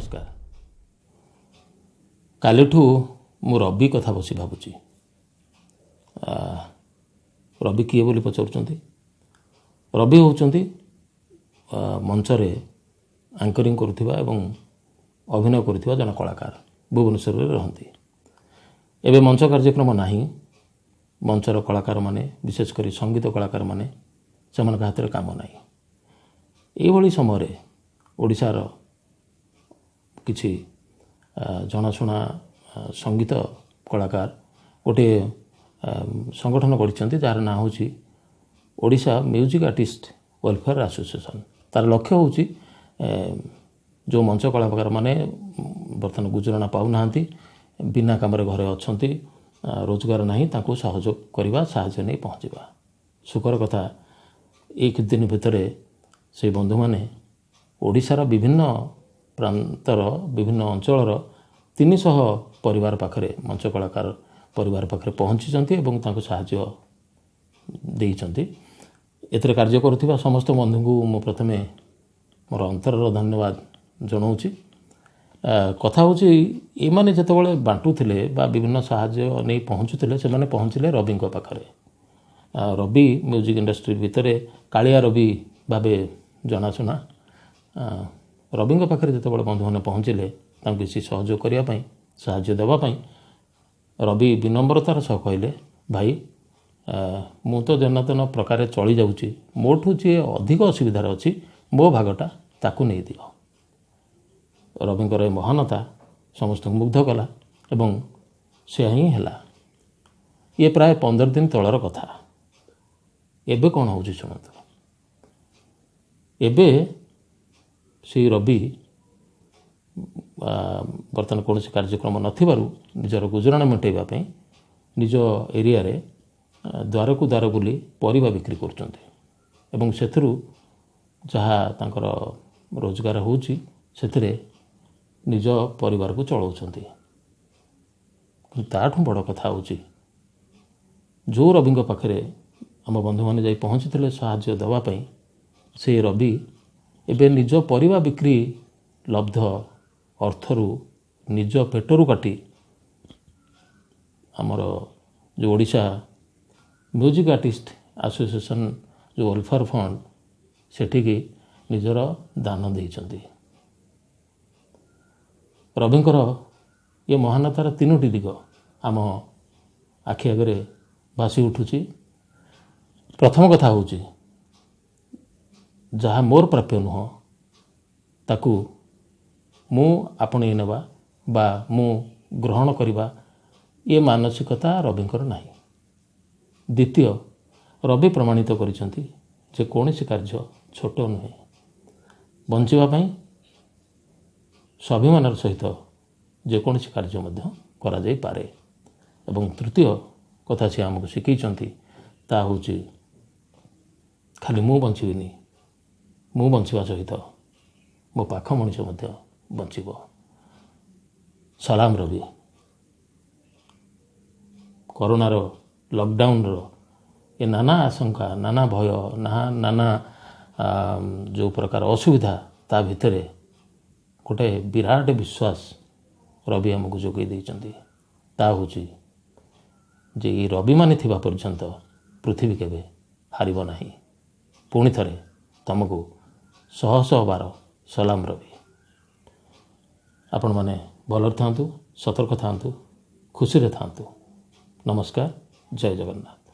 नमस्कार। कालिठू मु रवि कथा बसी भावुची। रवि किए बोली पचारुचंती। रवि होउचंती मंचरे एंकरिंग करुथिबा एवं अभिनय करुथिबा जन कलाकार भुवनेश्वर रे रहंती। एबे मंच कार्यक्रम नाही। मंचर कलाकार माने विशेषकर संगीत कलाकार माने सेमान हाथ में काम ना। ये समय ओडिशार किछि जनाशुना संगीत कलाकार गोटे संगठन गढ़ी जार ना हूँ Odisha music artist welfare association. तार लक्ष्य हूँ जो मंच कलाकार माने बर्तमान गुजराणा पाऊना बिना काम घरे अच्छा रोजगार नहीं तांको सहयोग करवा साहाय्य नहीं पहुँचवा। सुखर कथा एक दिन भितर से बंधु माने ओडिशार विभिन्न प्रांतर विभिन्न अंचलर 300 परिवार पाखरे मंच कलाकार परिवार पाखरे पहुँची एवं तांको साहाय्य देइचंती। एतरे कार्य करुथिबा समस्त बंधु को मु प्रथमे मोर अंतरर धन्यवाद जनाऊँची। कथा हूँ ये मैंने जिते बांटुले विभिन्न साहाय्य नहीं पहुँचुले से मैंने पहुँचले रवि पाखरे। रवि म्यूजिक इंडस्ट्री भितर कालिया रवि भावे जनाशुना। रवि पाखरे जिते बंधु मैंने पहुँचले किसी सहयोग करने साहाय्य देवाई रवि विनम्रतार सह कहले भाई मु तो जनातन प्रकार चली जाऊँगी मोठू जी अधिक असुविधार अच्छी मो भागटा ताकू नहीं दियो। रविंकर महानता समस्त मुग्ध कला एवं से ही है। ये प्राय 15 दिन तलर कथा। एबे कौन हो शुणु। एबे से रवि बर्तमान कौन कार्यक्रम नथिबारु निजर गुजराण मेटाइवाई निज एरिया रे द्वार को द्वार बुली परिबा बिक्री करचंते एवं सेथुरु जहाँ तांकर रोजगार होउची सेथिरे निज परिवार को चलाउछंती। ताठू बड़ कथा होउची जो रवि पाखरे आम बंधु मैंने जाई पहुँची साहाय्य देवाई से रवि एबे निज परिबा बिक्री लब्ध अर्थरु निज पेटरू काटी आमर जो ओडिशा म्यूजिक आर्टिस्ट एसोसिएशन जो वेलफेयर फंड सेठिकी निजर दान देइचंती। रविंकर ये महानतार 3टी दिग आम आखि आगे भासी उठुची। प्रथम कथा हूँ जहाँ मोर प्राप्य नुह ताकू मु आपणे नेबा बा मु ग्रहण करवा ये मानसिकता रविंकर नाही। द्वितीय रवि प्रमाणित करिसंती जे कौनसी कार्य छोट नुहे बंचापी स्वाभिमान सहित जेकोसी कार्य करा जाई पारे। एवं तृतीय कथा से आमको शिखई ता हूँ खाली मु बंचीनी मु बंचवा सहित मो पाख मनीष बंचब। सलाम रवि। कोरोनार लॉकडाउन ये नाना आशंका नाना भय नाना जो प्रकार असुविधा ता भितरे गोटे विराट विश्वास रवि आमको जोगे देइचंती। ता हूँ जे ये रवि माने थिबा पर्यंत पृथ्वी केबे हारिब नाही। पुणी थरे तुमको शह शह बार सलाम रवि। आपण माने भलर थांतु सतर्क थांतु खुशी रे थांतु। नमस्कार। जय जगन्नाथ।